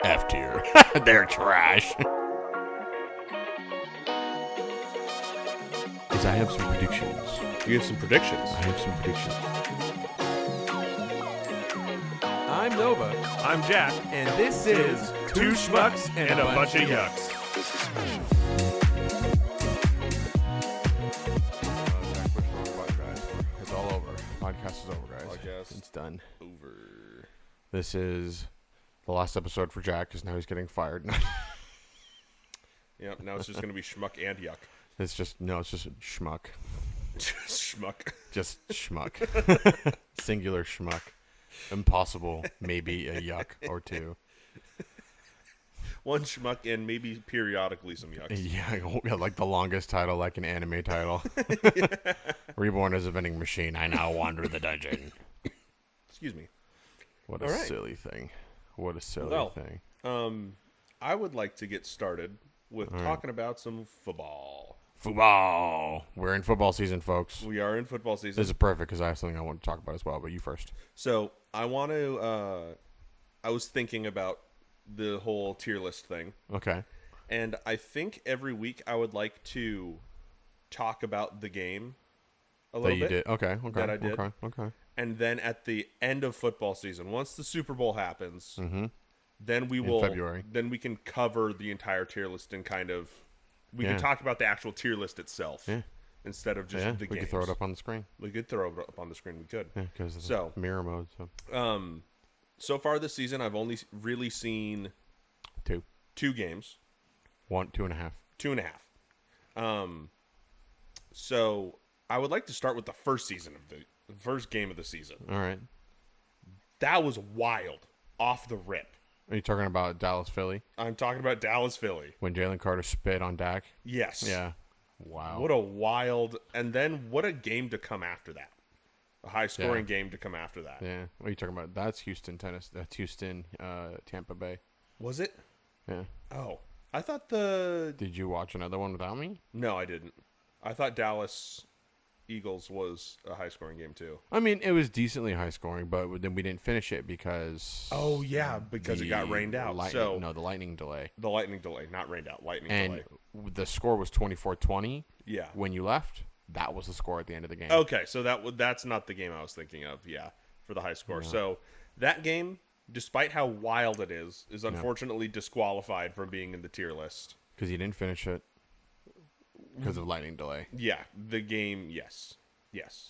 F tier. They're trash. Because I have some predictions. You have some predictions. I have some predictions. I'm Nova, I'm Jack, and this is Two Shmucks and a Buncha Yucks. It's all over. Podcast is over, guys. Podcast It's done. over. This is the last episode for Jack because now he's getting fired. Yep, now it's just going to be Schmuck and Yuck. It's just schmuck. Schmuck. Just schmuck. Singular schmuck. Impossible, maybe a yuck or two. One Schmuck and maybe periodically some Yucks. Yeah, like the longest title, like an anime title. Reborn as a vending machine, I now wander the dungeon. Excuse me. What a All right. silly thing. What a silly thing. I would like to get started with talking about some football. Football. We're in football season, folks. We are in football season. This is perfect because I have something I want to talk about as well, but you first. So I want to. I was thinking about the whole tier list thing, Okay. and I think every week I would like to talk about the game a little That you bit. did. Okay. That I did. Okay. And then at the end of football season, once the Super Bowl happens, then we In will. February. Then we can cover the entire tier list and kind of. We can talk about the actual tier list itself instead of just the games. We could throw it up on the screen. We could throw it up on the screen. We could. Yeah, because of So- the mirror mode. So So far this season, I've only really seen two games. 1, 2.5. 2.5. So I would like to start with the first game of the season. All right. That was wild, off the rip. Are you talking about Dallas Philly I'm talking about Dallas Philly. when Jalen Carter spit on Dak? Yes. Yeah. Wow. What a wild, and then what a game to come after that. A high scoring game to come after that. Yeah. What are you talking about? That's Houston, Tennessee. That's Houston, Tampa Bay. Was it? Yeah. Oh, I thought the. Did you watch another one without me? No, I didn't. I thought Dallas Eagles was a high scoring game too. I mean, it was decently high scoring, but then we didn't finish it because. Oh yeah, because it got rained out. The lightning delay. The lightning delay, not rained out. Lightning And delay. the score was 24-20. Yeah. When you left, that was the score at the end of the game. Okay, so that's not the game I was thinking of. Yeah, for the high score. Yeah. So that game, despite how wild it is unfortunately disqualified from being in the tier list. Because you didn't finish it because of lightning delay. Yeah, the game. Yes.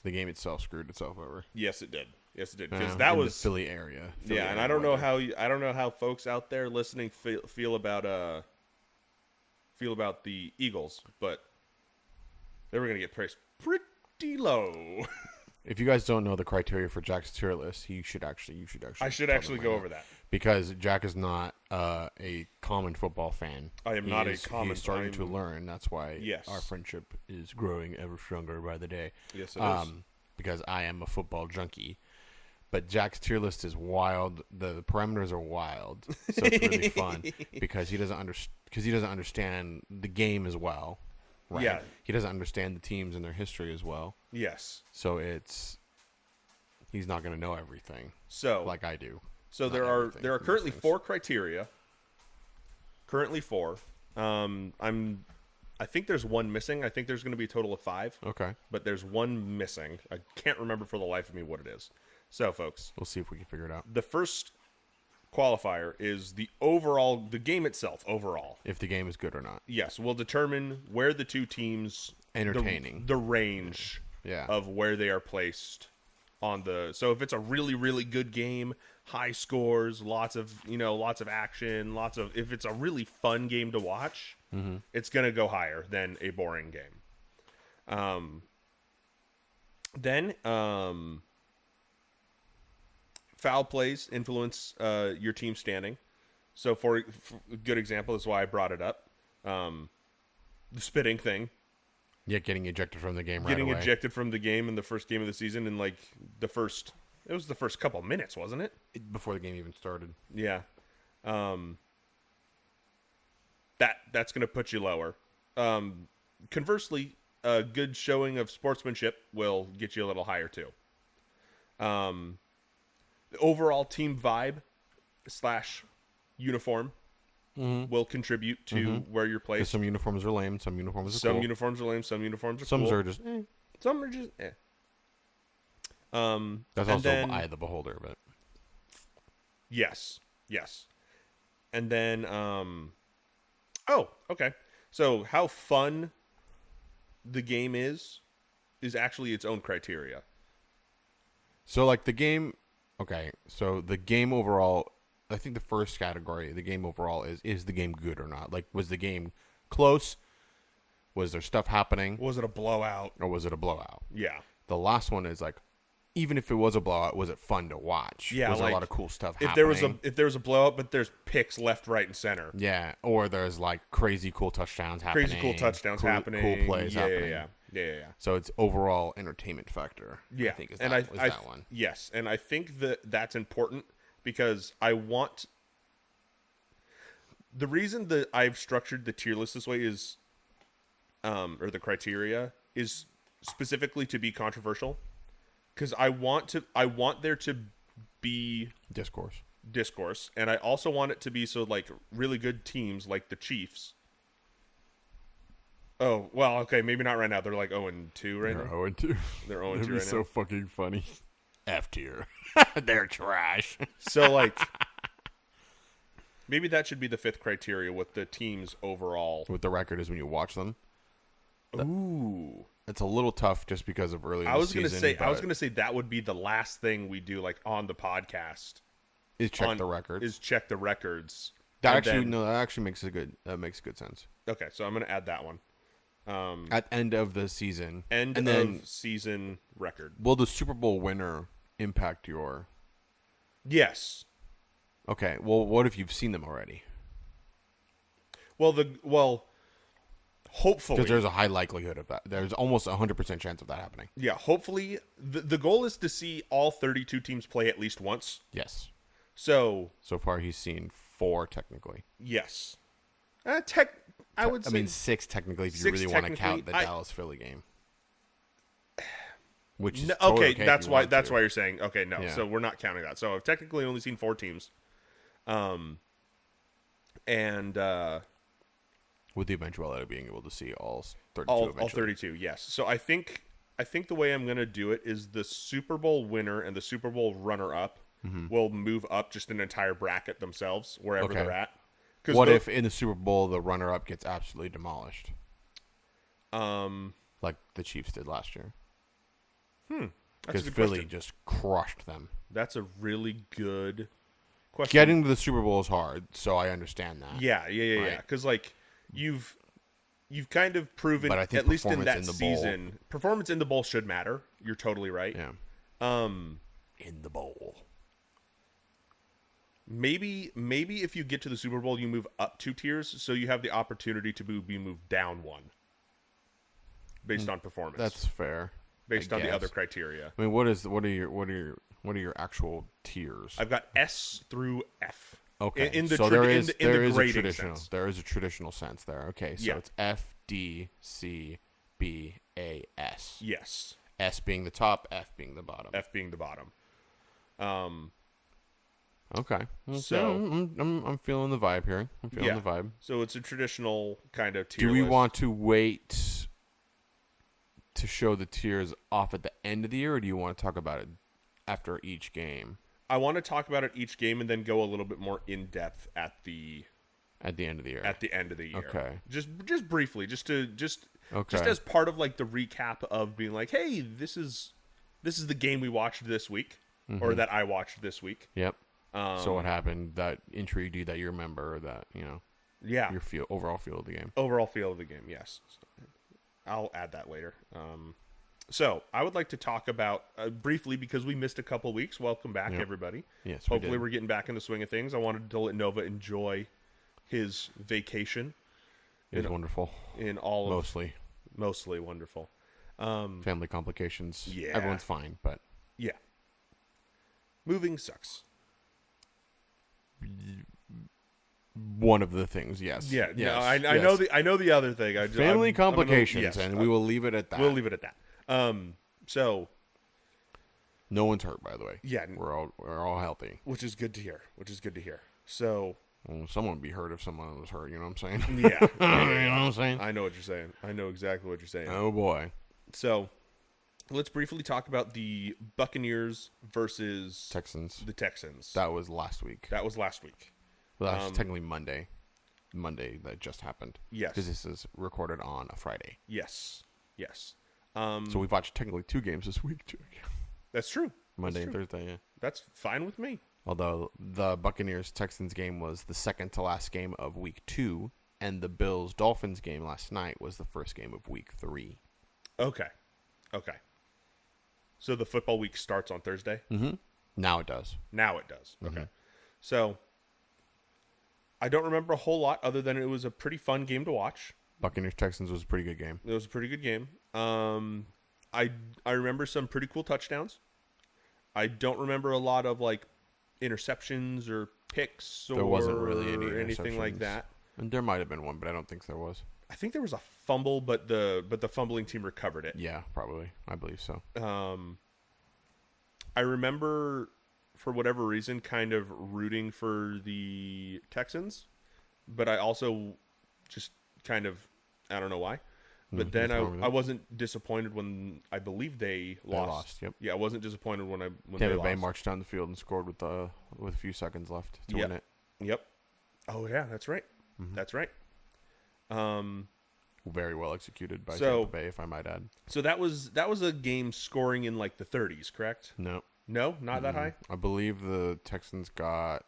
The game itself screwed itself over. Yes, it did. Because that in was the Philly area. Yeah, and I don't know how folks out there listening feel about the Eagles, but they were going to get priced pretty low. If you guys don't know the criteria for Jack's tier list, you should actually. I should actually go over that. Because Jack is not a common football fan. I am not a common. He's starting to learn. That's why Yes. our friendship is growing ever stronger by the day. Yes, it is. Because I am a football junkie. But Jack's tier list is wild. The parameters are wild, so it's really fun because he doesn't understand the game as well. Right? Yeah. He doesn't understand the teams and their history as well. Yes. So he's not going to know everything. So like I do. So there are currently 4 criteria. Currently 4. I think there's one missing. I think there's going to be a total of 5. Okay. But there's one missing. I can't remember for the life of me what it is. So, folks, We'll see if we can figure it out. the first qualifier is the game itself overall. If the game is good or not. Yes, will determine where the two teams Entertaining. the range of where they are placed on the. So if it's a really really good game, high scores, lots of action, if it's a really fun game to watch, it's going to go higher than a boring game. Then foul plays influence your team standing. So for a good example, that's why I brought it up. The spitting thing. Yeah, getting ejected from the game right Getting away. ejected from the game in the first game of the season in it was the first couple minutes, wasn't it? Before the game even started. Yeah. That's going to put you lower. Conversely, a good showing of sportsmanship will get you a little higher too. The overall team vibe / uniform will contribute to where you're placed. Some uniforms are lame. Some uniforms are Some cool. uniforms are lame. Some uniforms are Some cool. are just Some are just eh. That's also eye of the beholder, but yes. And then oh, okay. So how fun the game is actually its own criteria. so like the game. Okay, so the game overall, I think the first category, the game overall is the game good or not? Like, was the game close? Was there stuff happening? Was it a blowout? Or was it a blowout? Yeah. The last one is like, even if it was a blowout, was it fun to watch? Yeah, was there like, a lot of cool stuff if happening? there was a blowout, but there's picks left, right, and center. Yeah, or there's like crazy cool touchdowns happening. Crazy cool touchdowns happening. Cool plays happening. Yeah. So it's overall entertainment factor. Yeah, I think is and that, was that one. Yes, and I think that's important because I want. The reason that I've structured the tier list this way is, or the criteria is specifically to be controversial, because I want there to be discourse, and I also want it to be so like really good teams like the Chiefs. Oh, well, okay, maybe not right now. They're like 0-2 right now. 0-2. They're 0-2 That'd be right so now. fucking funny. F tier. They're trash. So, like, maybe that should be the fifth criteria with the teams overall. What the record is when you watch them. Ooh. It's a little tough just because of early in I the was season. I was gonna say that would be the last thing we do, like, on the podcast. Is check the records. Is check the records. That actually makes a good sense. Okay, so I'm gonna add that one. At end of the season. Then season record. Will the Super Bowl winner impact your... Yes. Okay, well, what if you've seen them already? Well, hopefully. Because there's a high likelihood of that. There's almost a 100% chance of that happening. Yeah, hopefully. The goal is to see all 32 teams play at least once. Yes. So far he's seen 4 technically. Yes. I would say... I mean 6 technically if you really want to count the Dallas-Philly game. Which is totally okay, that's why you're saying okay, no. Yeah. So we're not counting that. So I've technically only seen 4 teams. With the eventuality of being able to see all 32 all eventually. 32, yes. So I think the way I'm going to do it is the Super Bowl winner and the Super Bowl runner-up will move up just an entire bracket themselves wherever they're at. What if in the Super Bowl the runner-up gets absolutely demolished? Like the Chiefs did last year. Because Philly just crushed them. That's a really good question. Getting to the Super Bowl is hard, so I understand that. Yeah. Because like you've kind of proven, but I think at least in that in the season, bowl, performance in the bowl should matter. You're totally right. Yeah. In the bowl. Maybe if you get to the Super Bowl, you move up 2 tiers, so you have the opportunity to be moved down 1, based on performance. That's fair. Based on the other criteria. I mean, what are your actual tiers? I've got S through F. Okay. In the there is grading a traditional sense. There is a traditional sense there. Okay, so it's F, D, C, B, A, S. Yes. S being the top, F being the bottom. F being the bottom. Okay. So I'm feeling the vibe here. I'm feeling the vibe. So it's a traditional kind of tier Do we list. want to wait to show the tiers off at the end of the year, or do you want to talk about it after each game? I want to talk about it each game and then go a little bit more in depth at the end of the year. At the end of the year. Okay. Just briefly, just as part of like the recap of being like, hey, this is the game we watched this week, or that I watched this week. Yep. So what happened that intrigued you, that you remember, that your overall feel of the game? Overall feel of the game, yes. I'll add that later. So I would like to talk about briefly, because we missed a couple weeks. Welcome back, everybody. Yes, hopefully we're getting back in the swing of things. I wanted to let Nova enjoy his vacation. It was wonderful. Mostly wonderful. Family complications. Yeah. Everyone's fine, but yeah. Moving sucks. One of the things, yes. Yeah. Yes. No, I know the other thing. Family complications, and we will leave it at that. We'll leave it at that. So no one's hurt, by the way. Yeah. We're all healthy. Which is good to hear. So Well, someone would be hurt if someone was hurt. You know what I'm saying? Yeah. You know what I'm saying? I know what you're saying. I know exactly what you're saying. Oh boy. So, let's briefly talk about the Buccaneers versus Texans. the Texans. That was last week. That was last week. Well, actually, technically Monday. Monday that just happened. Yes. Because this is recorded on a Friday. Yes. Yes. So we've watched technically 2 games this week, too. That's true. Monday That's and true. Thursday, yeah. That's fine with me. Although the Buccaneers-Texans game was the second to last game of week 2, and the Bills-Dolphins game last night was the first game of week 3. Okay. So the football week starts on Thursday? Mm-hmm. Now it does. Now it does. Mm-hmm. Okay. So I don't remember a whole lot other than it was a pretty fun game to watch. Buccaneers-Texans was a pretty good game. It was a pretty good game. I remember some pretty cool touchdowns. I don't remember a lot of like interceptions or picks There wasn't really anything like interceptions. that. And there might have been one, but I don't think there was. I think there was a fumble, but the fumbling team recovered it. Yeah, probably. I believe so. I remember, for whatever reason, kind of rooting for the Texans, but I also just kind of, I don't know why. But then I wasn't disappointed when I believe they lost. Yep. Yeah, I wasn't disappointed when they Tampa Bay lost. marched down the field and scored with a few seconds left to win it. Yep. Oh yeah, that's right. Mm-hmm. That's right. Very well executed by So- Tampa Bay, if I might add. So that was a game scoring in like the 30s, correct? No. No, not that high. I believe the Texans got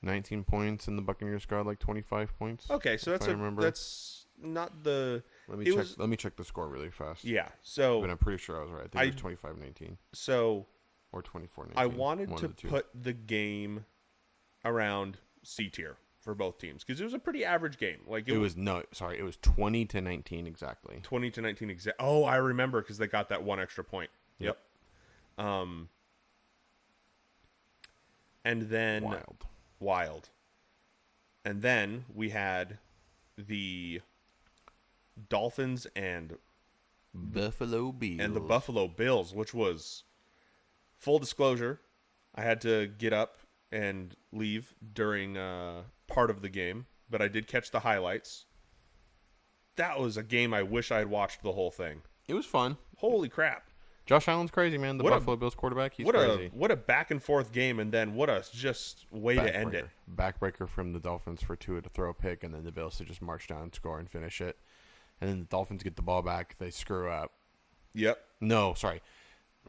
19 points and the Buccaneers got like 25 points. Okay, so if I remember. that's not the. Let me it check. was- Let me check the score really fast. Yeah. So But I'm pretty sure I was right. I think it was 25-19 so or 24-19. I wanted one to of the two. put the game around C tier for both teams because it was a pretty average game. Like It was 20-19 exactly. 20-19 exact. Oh, I remember because they got that one extra point. Yep. And then Wild. And then we had the Dolphins and Buffalo Bills. the Buffalo Bills, which was, full disclosure, I had to get up and leave during part of the game, but I did catch the highlights. That was a game I wish I had watched the whole thing. It was fun. Holy crap. Josh Allen's crazy, man. The Buffalo Bills quarterback, he's crazy. What a back and forth game, and then what a just way to end it. Backbreaker from the Dolphins for Tua to throw a pick, and then the Bills to just march down, score, and finish it. And then the Dolphins get the ball back. They screw up. Yep. No, sorry.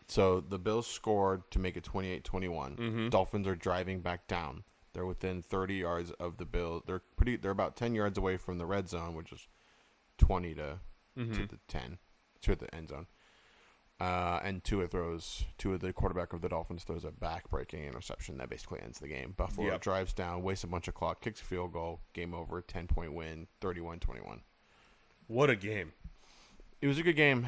So the Bills scored to make it 28-21. Mm-hmm. Dolphins are driving back down. They're within 30 yards of the Bills. They're about 10 yards away from the red zone, which is 20 to the 10 to the end zone. And Tua, the quarterback of the Dolphins, throws a back-breaking interception that basically ends the game. Buffalo drives down, wastes a bunch of clock, kicks a field goal, game over, 10-point win, 31-21. What a game. It was a good game.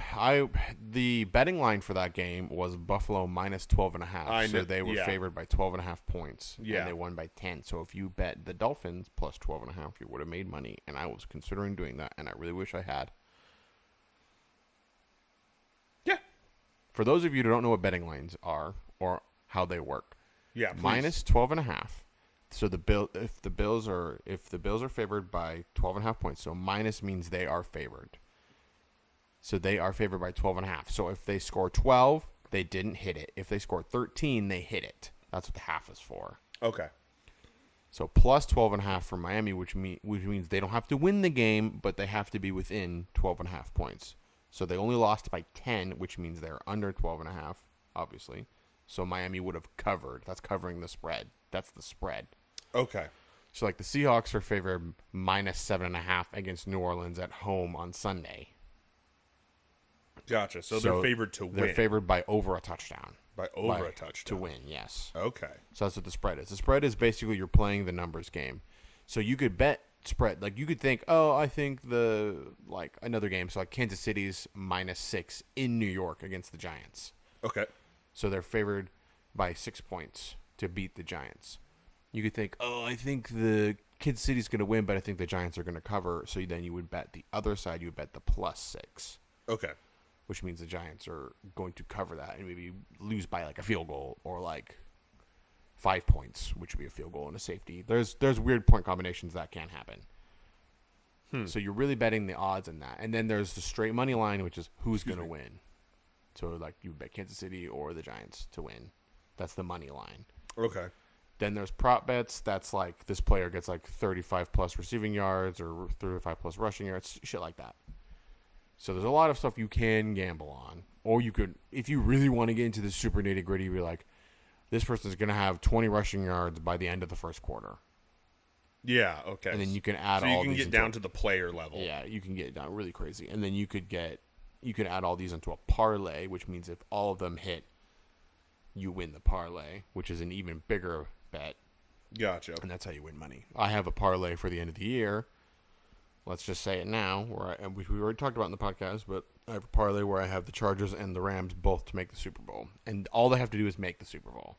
The betting line for that game was Buffalo minus 12.5. So they were favored by 12.5 points. Yeah. And they won by 10. So if you bet the Dolphins plus 12.5, you would have made money. And I was considering doing that, and I really wish I had. Yeah. For those of you who don't know what betting lines are or how they work, Yeah. Please. minus 12.5. So if the Bills are favored by 12.5 points, so minus means they are favored. So they are favored by 12.5. So if they score 12, they didn't hit it. If they score 13, they hit it. That's what the half is for. Okay. So plus 12.5 for Miami, which means they don't have to win the game, but they have to be within 12.5 points. So they only lost by 10, which means they're under 12.5, obviously. So Miami would have covered. That's covering the spread. That's the spread. Okay. So like the Seahawks are favored minus 7.5 against New Orleans at home on Sunday. Gotcha. So they're favored to win. They're favored by over a touchdown. By a touchdown. To win, yes. Okay. So that's what the spread is. The spread is basically you're playing the numbers game. So you could bet spread. Like you could think, I think another game. So like Kansas City's minus 6 in New York against the Giants. Okay. So they're favored by 6 points to beat the Giants. You could think, I think the Kansas City's going to win, but I think the Giants are going to cover. So then you would bet the other side. You would bet the plus 6. Okay. Which means the Giants are going to cover that and maybe lose by like a field goal or like 5 points, which would be a field goal and a safety. There's weird point combinations that can happen. So you're really betting the odds in that. And then there's the straight money line, which is who's going to win. So, like, you bet Kansas City or the Giants to win. That's the money line. Okay. Then there's prop bets. That's like this player gets like 35-plus receiving yards or 35-plus rushing yards, shit like that. So there's a lot of stuff you can gamble on. Or you could, if you really want to get into the super nitty-gritty, you're like, this person's going to have 20 rushing yards by the end of the first quarter. Yeah, okay. And then you can add so all you can these get down to the player level. Yeah, you can get down really crazy. And then you could add all these into a parlay, which means if all of them hit, you win the parlay, which is an even bigger bet. Gotcha. And that's how you win money. I have a parlay for the end of the year. Let's just say it now, which we already talked about in the podcast, but I have a parlay where I have the Chargers and the Rams both to make the Super Bowl. And all they have to do is make the Super Bowl.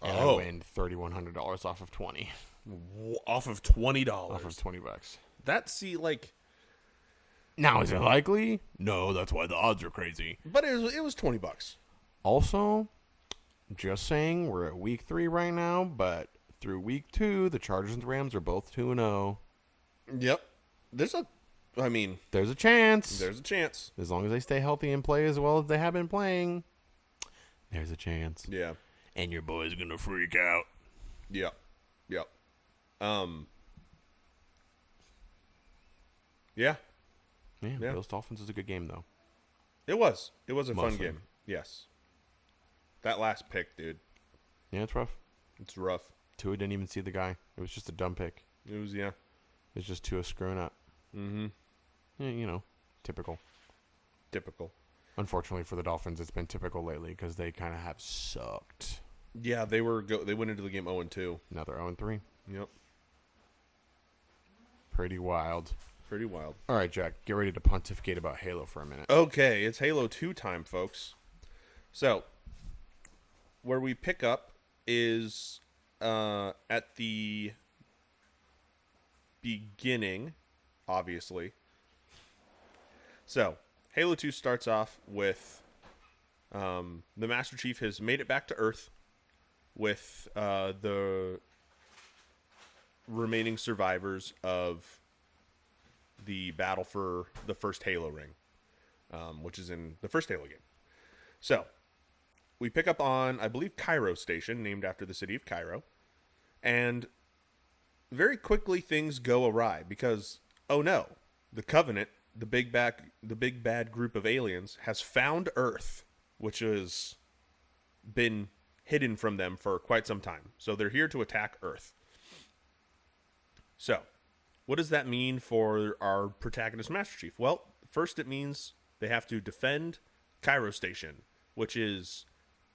And I win $3,100 off of 20. Off of $20. Off of $20. Now, is it likely? No, that's why the odds are crazy. But it was $20. Also, just saying, we're at week 3 right now, but through week 2, the Chargers and the Rams are both 2-0. Yep. There's a chance. There's a chance. As long as they stay healthy and play as well as they have been playing, there's a chance. Yeah. And your boy's going to freak out. Yep. Yeah. Yeah. Bills Dolphins is a good game, though. It was a Mostly. fun game. Yes. That last pick, dude. Yeah, it's rough. It's rough. Tua didn't even see the guy. It was just a dumb pick. It was, yeah. It's just Tua screwing up. Mm-hmm. Yeah, typical. Typical. Unfortunately for the Dolphins, it's been typical lately because they kind of have sucked. Yeah, they went into the game 0-2. Now they're 0-3. Yep. Pretty wild. Pretty wild. All right, Jack, get ready to pontificate about Halo for a minute. Okay, it's Halo 2 time, folks. So, where we pick up is at the beginning, obviously. So, Halo 2 starts off with the Master Chief has made it back to Earth with the remaining survivors of the battle for the first Halo ring, which is in the first Halo game. So, we pick up on, I believe, Cairo Station, named after the city of Cairo, and very quickly things go awry because, oh no, the Covenant, the big bad group of aliens, has found Earth, which has been hidden from them for quite some time. So they're here to attack Earth. So, what does that mean for our protagonist, Master Chief? Well, first it means they have to defend Cairo Station, which is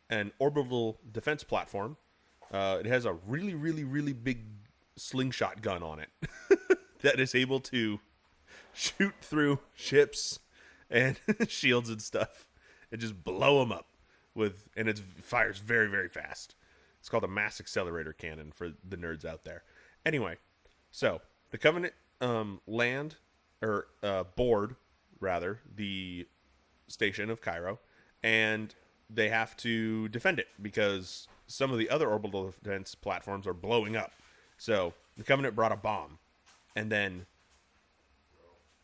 an orbital defense platform. It has a really, really, really big slingshot gun on it that is able to shoot through ships and shields and stuff and just blow them up and it fires very, very fast. It's called a mass accelerator cannon for the nerds out there. Anyway, so the Covenant board the station of Cairo, and they have to defend it because some of the other orbital defense platforms are blowing up. So the Covenant brought a bomb, and then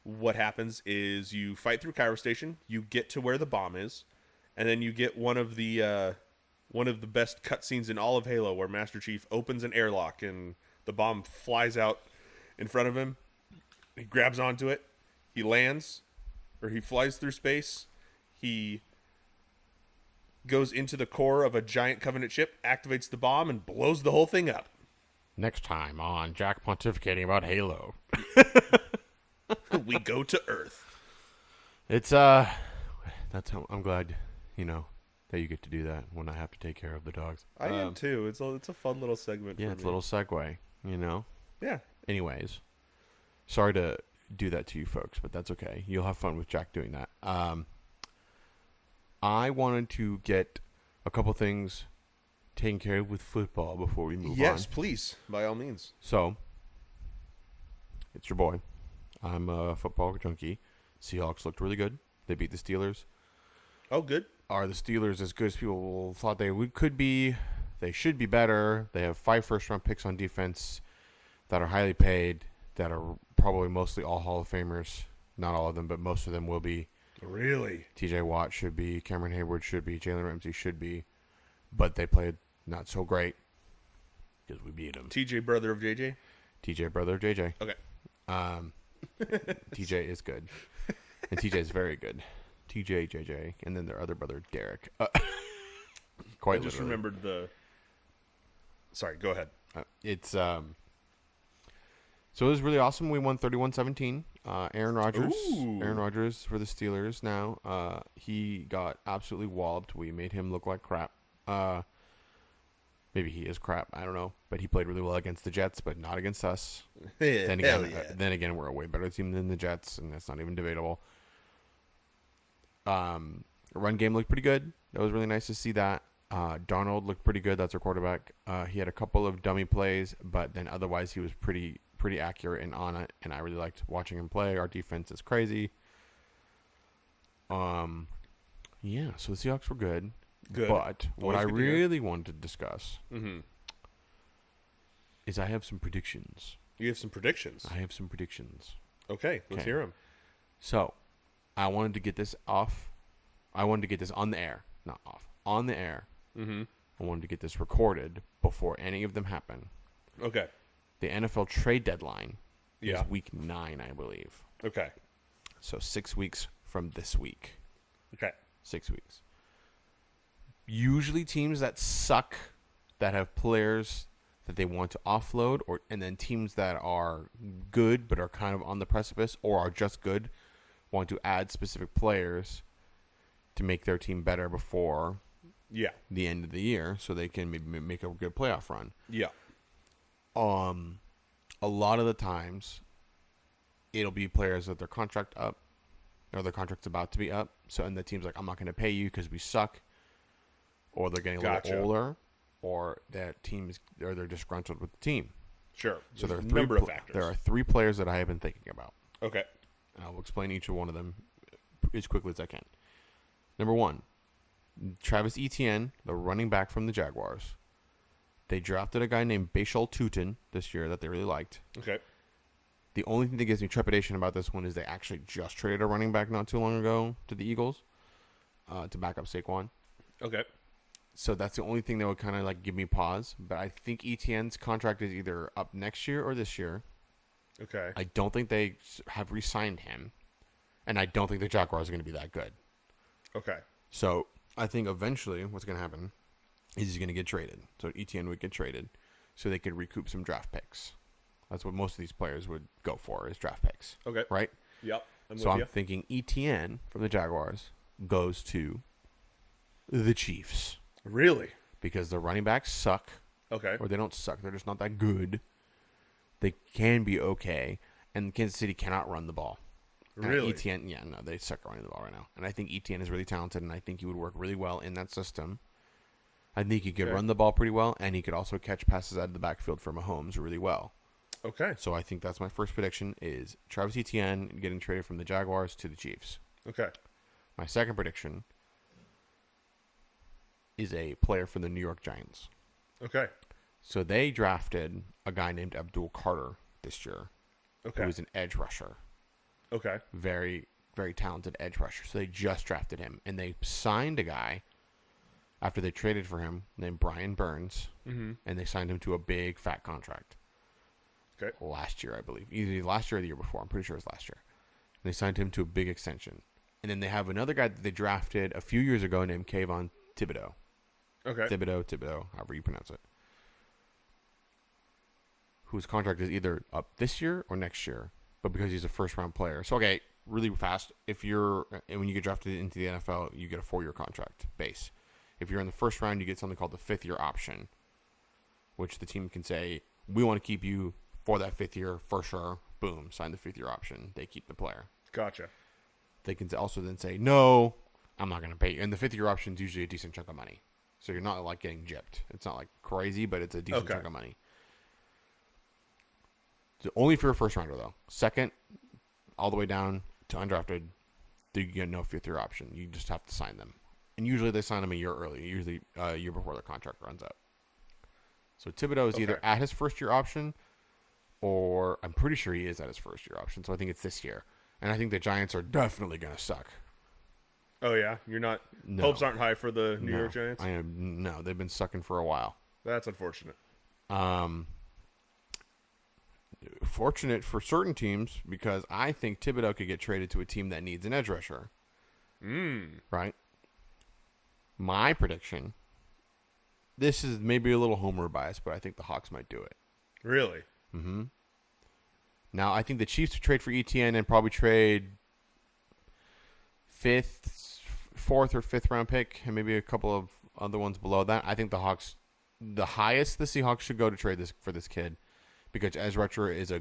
what happens is you fight through Cairo Station, you get to where the bomb is, and then you get one of the best cutscenes in all of Halo, where Master Chief opens an airlock and the bomb flies out in front of him. He grabs onto it. He lands, or he flies through space. He goes into the core of a giant Covenant ship, activates the bomb, and blows the whole thing up. Next time on Jack pontificating about Halo. We go to Earth. It's that's how I'm glad, that you get to do that when I have to take care of the dogs. I am too. It's a fun little segment. Yeah, for it's me. a little segue, Yeah. Anyways, sorry to do that to you folks, but that's okay. You'll have fun with Jack doing that. I wanted to get a couple things taken care of with football before we move on. Yes, please, by all means. So, it's your boy. I'm a football junkie. Seahawks looked really good. They beat the Steelers. Oh, good. Are the Steelers as good as people thought they could be? They should be better. They have 5 first-round picks on defense that are highly paid, that are probably mostly all Hall of Famers. Not all of them, but most of them will be. Really? TJ Watt should be. Cameron Hayward should be. Jalen Ramsey should be. But they played not so great because we beat them. TJ, brother of JJ? TJ, brother of JJ. Okay. TJ is good. And TJ is very good. TJ, JJ, and then their other brother, Derek. Quite I just literally. remembered the... Sorry, go ahead. So it was really awesome. We won 31-17. Aaron Rodgers. Ooh. Aaron Rodgers for the Steelers now. He got absolutely walloped. We made him look like crap. Maybe he is crap. I don't know. But he played really well against the Jets, but not against us. Then again, we're a way better team than the Jets, and that's not even debatable. Run game looked pretty good. That was really nice to see that. Darnold looked pretty good. That's our quarterback. He had a couple of dummy plays, but then otherwise he was pretty accurate and on it, and I really liked watching him play. Our defense is crazy. Yeah, so the Seahawks were good. Good. But what I Always good to hear. really wanted to discuss Mm-hmm. is I have some predictions. You have some predictions. I have some predictions. Okay, let's hear them. So, I wanted to get this off. I wanted to get this on the air. Not off. On the air. Mm-hmm. I wanted to get this recorded before any of them happen. Okay. The NFL trade deadline Yeah. is week 9, I believe. Okay. So 6 weeks from this week. Okay. 6 weeks. Usually teams that suck, that have players that they want to offload, and then teams that are good but are kind of on the precipice or are just good, want to add specific players to make their team better before the end of the year so they can maybe make a good playoff run. Yeah. A lot of the times it'll be players that their contract up or their contract's about to be up. So, and the team's like, I'm not going to pay you because we suck. Or they're getting a little older, or that team or they're disgruntled with the team. Sure. So there are a number of factors. There are 3 players that I have been thinking about. Okay. And I will explain each one of them as quickly as I can. Number 1, Travis Etienne, the running back from the Jaguars. They drafted a guy named Bashal Tutin this year that they really liked. Okay. The only thing that gives me trepidation about this one is they actually just traded a running back not too long ago to the Eagles to back up Saquon. Okay. So that's the only thing that would kind of like give me pause. But I think Etienne's contract is either up next year or this year. Okay. I don't think they have re-signed him. And I don't think the Jaguars are going to be that good. Okay. So I think eventually what's going to happen is he's going to get traded. So Etienne would get traded so they could recoup some draft picks. That's what most of these players would go for is draft picks. Okay. Right? Yep. I'm thinking Etienne from the Jaguars goes to the Chiefs. Really? Because the running backs suck. Okay. Or they don't suck. They're just not that good. They can be okay. And Kansas City cannot run the ball. Really? Etienne, they suck at running the ball right now. And I think Etienne is really talented, and I think he would work really well in that system. I think he could run the ball pretty well, and he could also catch passes out of the backfield for Mahomes really well. Okay. So I think that's my first prediction is Travis Etienne getting traded from the Jaguars to the Chiefs. Okay. My second prediction is a player from the New York Giants. Okay. So they drafted a guy named Abdul Carter this year. Okay. Who was an edge rusher. Okay. Very, very talented edge rusher. So they just drafted him. And they signed a guy after they traded for him named Brian Burns. Mm-hmm. And they signed him to a big, fat contract. Okay. Last year, I believe. Either last year or the year before. I'm pretty sure it was last year. And they signed him to a big extension. And then they have another guy that they drafted a few years ago named Kayvon Thibodeau. Okay. Thibodeau, however you pronounce it. Whose contract is either up this year or next year, but because he's a first-round player. So, okay, really fast. When you get drafted into the NFL, you get a 4-year contract base. If you're in the first round, you get something called the 5th-year option, which the team can say, we want to keep you for that 5th year for sure. Boom, sign the 5th-year option. They keep the player. Gotcha. They can also then say, no, I'm not going to pay you. And the 5th-year option is usually a decent chunk of money. So you're not like getting gypped. It's not like crazy, but it's a decent chunk of money. So only for a first rounder though. Second, all the way down to undrafted, you get no 5th-year option. You just have to sign them. And usually they sign them a year early. Usually a year before their contract runs out. So Thibodeau is either at his first-year option, or I'm pretty sure he is at his first-year option. So I think it's this year. And I think the Giants are definitely going to suck. Oh, yeah? You're not... No. Hopes aren't high for the New York Giants? No, they've been sucking for a while. That's unfortunate. Fortunate for certain teams, because I think Thibodeau could get traded to a team that needs an edge rusher. Right? My prediction, this is maybe a little homer bias, but I think the Hawks might do it. Really? Mm-hmm. Now, I think the Chiefs would trade for ETN and probably trade fourth or fifth round pick, and maybe a couple of other ones below that. I think the Hawks, the highest the Seahawks should go to trade this for this kid, because edge rusher is a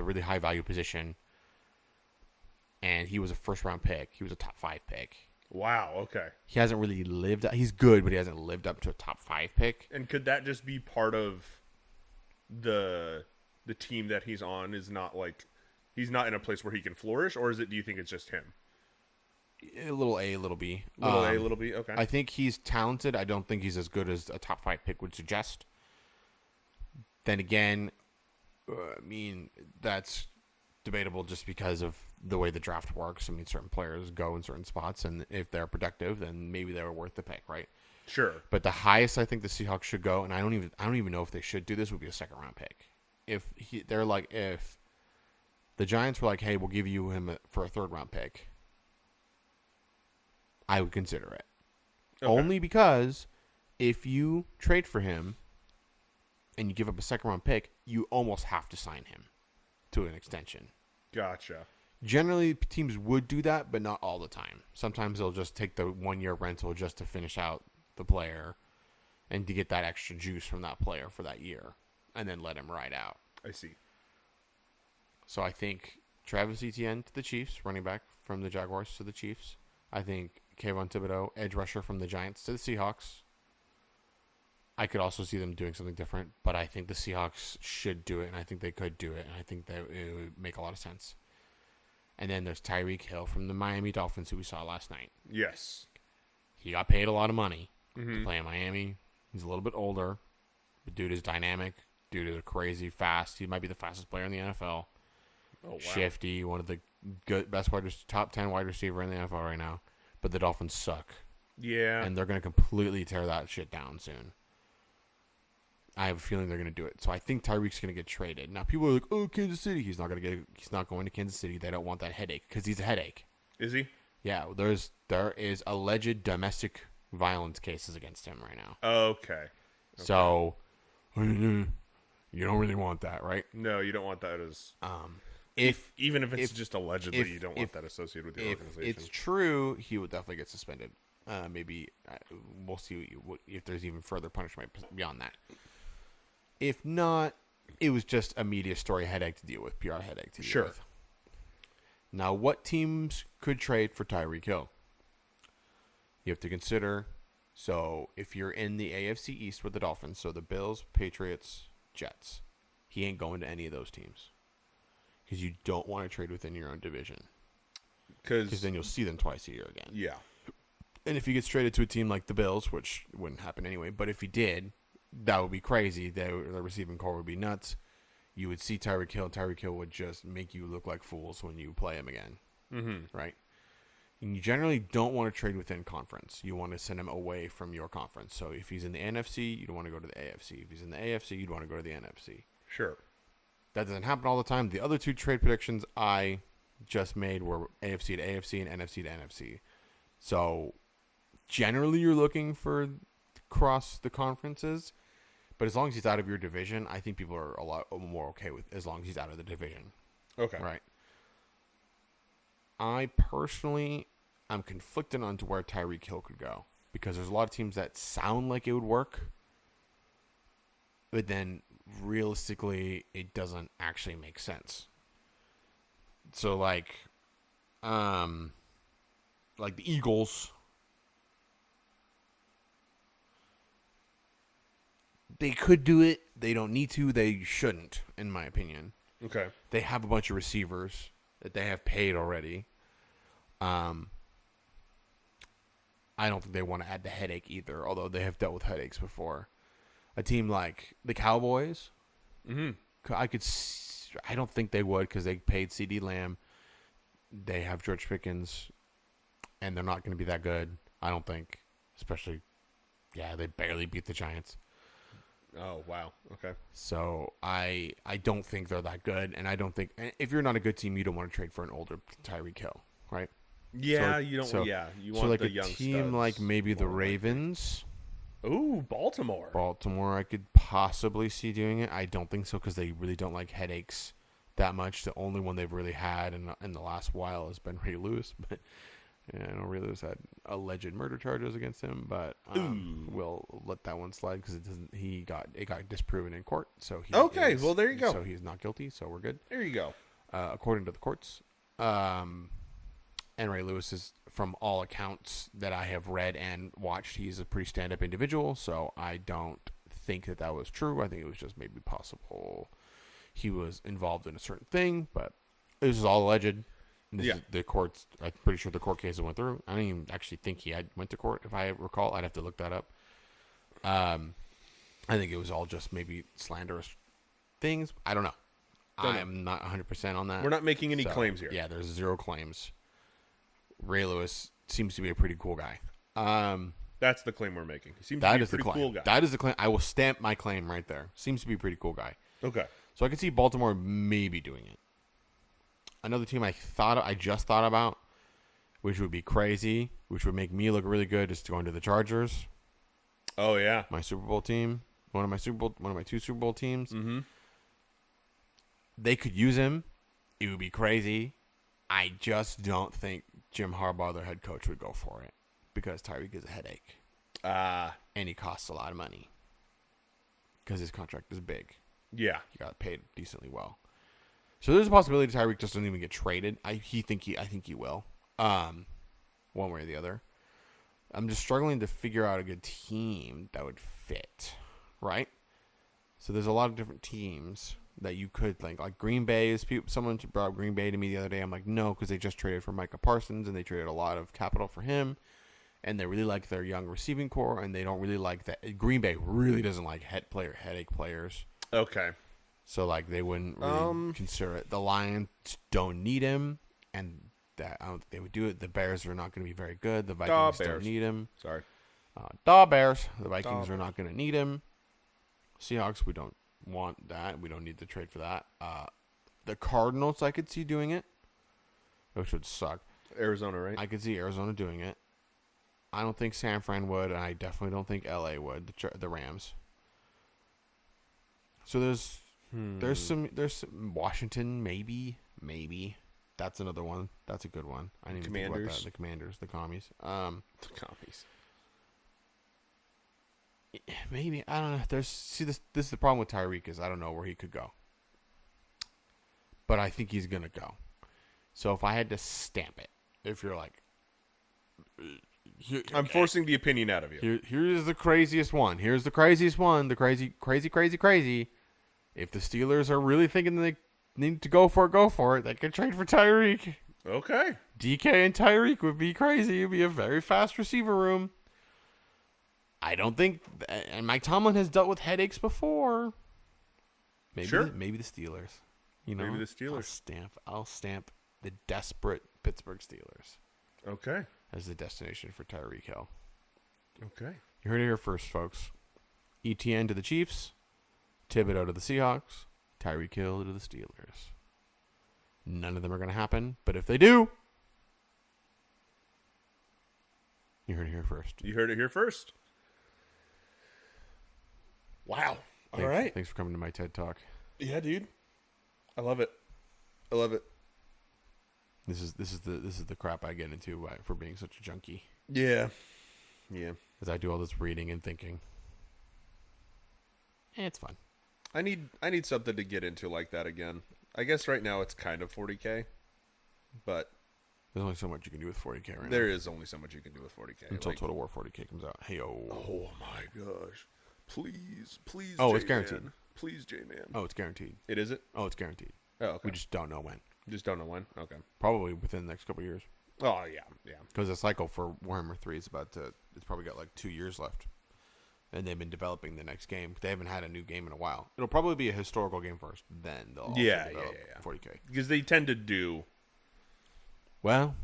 really high value position, and he was a first round pick. He was a top 5 pick. Wow. Okay. He hasn't really lived. He's good, but he hasn't lived up to a top 5 pick. And could that just be part of the team that he's on? Is not like he's not in a place where he can flourish, or is it? Do you think it's just him? A little A, little B. Little B. Okay. I think he's talented. I don't think he's as good as a top 5 pick would suggest. Then again, I mean, that's debatable just because of the way the draft works. I mean, certain players go in certain spots, and if they're productive, then maybe they're worth the pick, right? Sure. But the highest I think the Seahawks should go, and I don't even know if they should do this, would be a second round pick. If the Giants were like, hey, we'll give you him for a third round pick, I would consider it. Okay. Only because if you trade for him and you give up a second round pick, you almost have to sign him to an extension. Gotcha. Generally, teams would do that, but not all the time. Sometimes they'll just take the 1-year rental just to finish out the player and to get that extra juice from that player for that year, and then let him ride out. I see. So I think Travis Etienne to the Chiefs, running back from the Jaguars to the Chiefs. I think Kayvon Thibodeau, edge rusher from the Giants to the Seahawks. I could also see them doing something different, but I think the Seahawks should do it, and I think they could do it, and I think that it would make a lot of sense. And then there's Tyreek Hill from the Miami Dolphins, who we saw last night. Yes. He got paid a lot of money to play in Miami. He's a little bit older. The dude is dynamic. Dude is crazy fast. He might be the fastest player in the NFL. Oh, wow. Shifty, one of the best top 10 wide receiver in the NFL right now. But the Dolphins suck. Yeah. And they're going to completely tear that shit down soon. I have a feeling they're going to do it. So I think Tyreek's going to get traded. Now people are like, "Oh, Kansas City." He's not going to Kansas City. They don't want that headache because he's a headache. Is he? Yeah, there is alleged domestic violence cases against him right now. Okay. So you don't really want that, right? No, you don't want that as even if it's just allegedly, you don't want that associated with your organization. If it's true, he would definitely get suspended. Maybe we'll see if there's even further punishment beyond that. If not, it was just a media story headache to deal with, PR headache to deal with. Now, what teams could trade for Tyreek Hill? You have to consider, so if you're in the AFC East with the Dolphins, so the Bills, Patriots, Jets, he ain't going to any of those teams because you don't want to trade within your own division because then you'll see them twice a year again. Yeah. And if he gets traded to a team like the Bills, which wouldn't happen anyway, but if he did, that would be crazy. The receiving core would be nuts. You would see Tyreek Hill. Tyreek Hill would just make you look like fools when you play him again. Mm-hmm. Right? And you generally don't want to trade within conference. You want to send him away from your conference. So if he's in the NFC, you'd want to go to the AFC. If he's in the AFC, you'd want to go to the NFC. Sure. That doesn't happen all the time. The other two trade predictions I just made were AFC to AFC and NFC to NFC. So generally you're looking for cross the conferences, but as long as he's out of your division, I think people are a lot more okay with as long as he's out of the division. Okay. Right. I personally am conflicted on to where Tyreek Hill could go because there's a lot of teams that sound like it would work, but then realistically it doesn't actually make sense. So like the Eagles, they could do it. They don't need to. They shouldn't, in my opinion. Okay. They have a bunch of receivers that they have paid already. I don't think they want to add the headache either, although they have dealt with headaches before. a team like the Cowboys, Mm-hmm. I don't think they would because they paid CD Lamb. They have George Pickens, and they're not going to be that good. I don't think, especially, they barely beat the Giants. Oh, wow. Okay. So I don't think they're that good, and I don't think if you're not a good team, you don't want to trade for an older Tyreek Hill, right? Yeah, So, you don't. so, you so want like the a young team studs like maybe the more likely. Ravens. Ooh, Baltimore. Baltimore, I could possibly see doing it. I don't think so because they really don't like headaches that much. The only one they've really had in the last while has been Ray Lewis, but I know Ray Lewis had alleged murder charges against him, but we'll let that one slide because it got disproven in court. So well there you go. So he's not guilty. So we're good. There you go. According to the courts, and Ray Lewis is, from all accounts that I have read and watched, he's a pretty stand-up individual. So I don't think that was true. I think it was just maybe possible he was involved in a certain thing, but this is all alleged. The courts, I'm pretty sure the court cases went through. I don't even actually think he went to court, if I recall. I'd have to look that up. I think it was all just maybe slanderous things. I don't know. I'm not 100% on that. We're not making any claims here. Yeah, there's zero claims. Ray Lewis seems to be a pretty cool guy. That's the claim we're making. He seems That to be is a pretty the claim. cool guy. That is the claim. I will stamp my claim right there. Seems to be a pretty cool guy. Okay. So I could see Baltimore maybe doing it. Another team I just thought about, which would be crazy, which would make me look really good, is going to the Chargers. Oh yeah, My Super Bowl team, one of my two Super Bowl teams. Mm-hmm. They could use him. It would be crazy. I just don't think Jim Harbaugh, their head coach, would go for it because Tyreek is a headache. And he costs a lot of money because his contract is big. Yeah. He got paid decently well. So there's a possibility Tyreek just doesn't even get traded. I think he will. One way or the other. I'm just struggling to figure out a good team that would fit, right? So there's a lot of different teams that you could think. Like Green Bay is someone brought up Green Bay to me the other day. I'm like, no, because they just traded for Micah Parsons and they traded a lot of capital for him, and they really like their young receiving core, and they don't really like that. Green Bay really doesn't like headache players. Okay. So like they wouldn't really consider it. The Lions don't need him, and that I don't think they would do it. The Bears are not going to be very good. The Vikings don't need him. Sorry. The Bears. The Vikings are not going to need him. Seahawks, we don't want that. We don't need to trade for that. The Cardinals, I could see doing it, which would suck. Arizona, right? I could see Arizona doing it. I don't think San Fran would, and I definitely don't think LA would. The Rams. So there's some Washington, maybe. That's another one. That's a good one. I didn't even think about that. The Commanders, the Commies. The Commies. Maybe, I don't know. This is the problem with Tyreek is I don't know where he could go, but I think he's gonna go. So if I had to stamp it, if you're like, I'm forcing the opinion out of you. Here's the craziest one. Here's the craziest one. The crazy. If the Steelers are really thinking they need to go for it. They could trade for Tyreek. Okay. DK and Tyreek would be crazy. It would be a very fast receiver room. I don't think, and Mike Tomlin has dealt with headaches before. Maybe the Steelers. Maybe the Steelers. I'll stamp the desperate Pittsburgh Steelers. Okay. As the destination for Tyreek Hill. Okay. You heard it here first, folks. ETN to the Chiefs, Thibodeau to the Seahawks, Tyreek Hill to the Steelers. None of them are going to happen, but if they do, you heard it here first. You heard it here first. Wow. All right. Thanks for coming to my TED Talk. Yeah, dude. I love it. This is the crap I get into for being such a junkie. Yeah. As I do all this reading and thinking. It's fun. I need something to get into like that again. I guess right now it's kind of 40K, but there's only so much you can do with 40K right now. There is only so much you can do with 40K. Until Total War 40K comes out. Oh my gosh. Please, oh, it's guaranteed. Please, J-Man. Oh, it's guaranteed. It is it? Oh, it's guaranteed. Oh, okay. We just don't know when. Just don't know when? Okay. Probably within the next couple of years. Oh, yeah. Because the cycle for Warhammer 3 is it's probably got like 2 years left. and they've been developing the next game. They haven't had a new game in a while. It'll probably be a historical game first, then they'll also develop 40K. Because they tend to do. Well,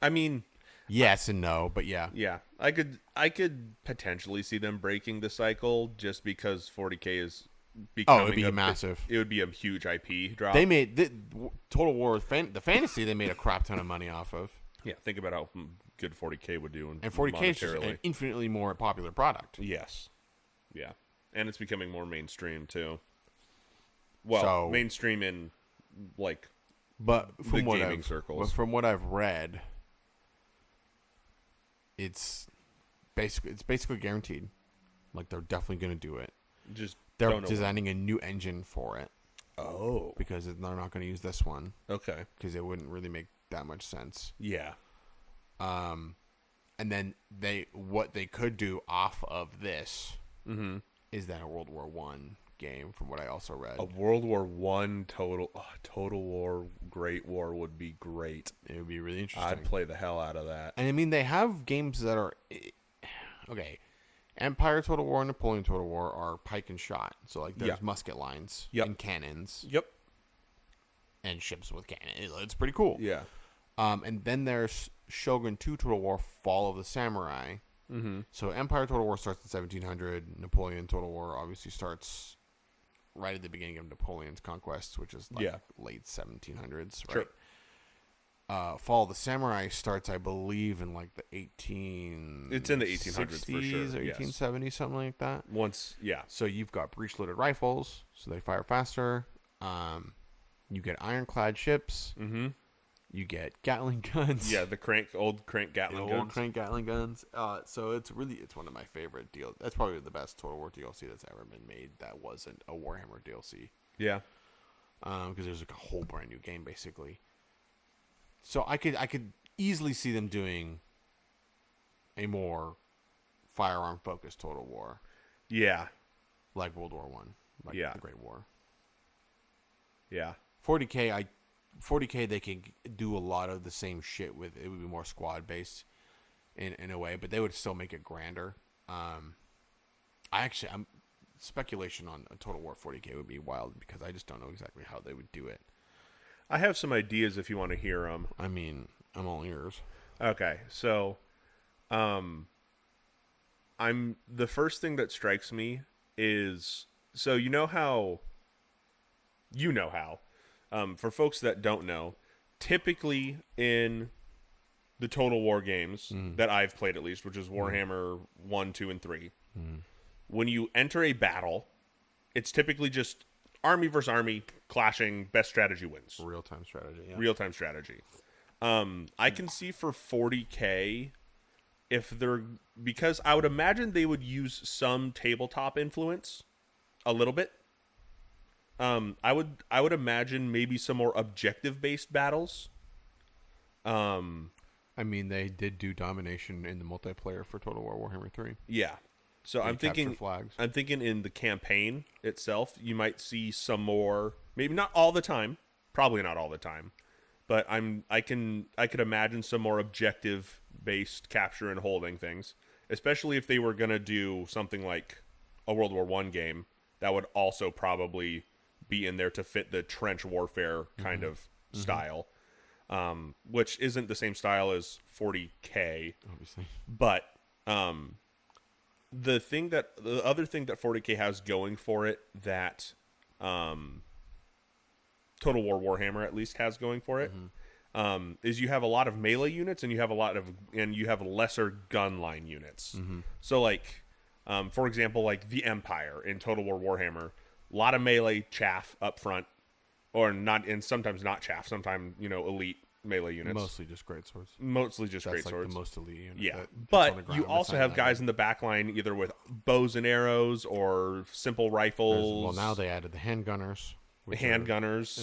I mean, yes and no, but yeah. Yeah, I could potentially see them breaking the cycle just because 40K is becoming it'd be massive. It would be a huge IP drop. They made Total War the fantasy. They made a crap ton of money off of. Yeah, think about how good 40K would do, and 40K is just an infinitely more popular product. Yes, yeah, and it's becoming more mainstream too. Well, mainstream in but from the gaming circles. From what I've read, it's basically guaranteed. Like they're definitely going to do it. They're designing a new engine for it. Oh, because they're not going to use this one. Okay, because it wouldn't really make that much sense. Yeah. And then what they could do off of this is that a World War I game, from what I also read. A World War I Total War Great War would be great. It would be really interesting. I'd play the hell out of that. And I mean, they have games that are okay. Empire Total War and Napoleon Total War are pike and shot. So like there's musket lines and cannons. Yep. And ships with cannons. It's pretty cool. Yeah. And then there's Shogun 2 Total War Fall of the Samurai. Mm-hmm. So Empire Total War starts in 1700. Napoleon Total War obviously starts right at the beginning of Napoleon's conquest, which is late 1700s. Right? Sure. Fall of the Samurai starts, I believe, in like the It's in the 1800s for sure. Or 1870s, something like that. Yeah. So you've got breech-loaded rifles, so they fire faster. You get ironclad ships. Mm-hmm. You get Gatling guns. Yeah, the old crank Gatling guns. Old crank Gatling guns. So it's one of my favorite deals. That's probably the best Total War DLC that's ever been made. That wasn't a Warhammer DLC. Yeah. Because there's like a whole brand new game basically. So I could easily see them doing a more firearm focused Total War. Yeah. Like World War One. Like the Great War. Yeah. 40K they can do a lot of the same shit with. It would be more squad based in a way, but they would still make it grander. I'm speculation on a Total War 40K would be wild because I just don't know exactly how they would do it. I have some ideas if you want to hear them. I mean, I'm all ears. Okay, so the first thing that strikes me is, so you know how for folks that don't know, typically in the Total War games that I've played, at least, which is Warhammer 1, 2, and 3, when you enter a battle, it's typically just army versus army clashing, best strategy wins. Real-time strategy, yeah. Real-time strategy. I can see for 40K, because I would imagine they would use some tabletop influence, a little bit. I would imagine maybe some more objective-based battles. I mean, they did do domination in the multiplayer for Total War Warhammer 3. Yeah. So I'm thinking in the campaign itself, you might see some more, maybe not all the time, probably not all the time, but I could imagine some more objective-based capture and holding things, especially if they were going to do something like a World War I game that would also probably be in there to fit the trench warfare kind of style, which isn't the same style as 40K, obviously. But the other thing that 40K has going for it that Total War Warhammer at least has going for it is you have a lot of melee units and you have lesser gun line units. So like for example, like the Empire in Total War Warhammer, a lot of melee chaff up front, or not, and sometimes not chaff, sometimes elite melee units. Mostly just greatswords. That's like greatswords. The most elite unit. Yeah, but you also have guys in the back line either with bows and arrows or simple rifles. Well, now they added the handgunners. And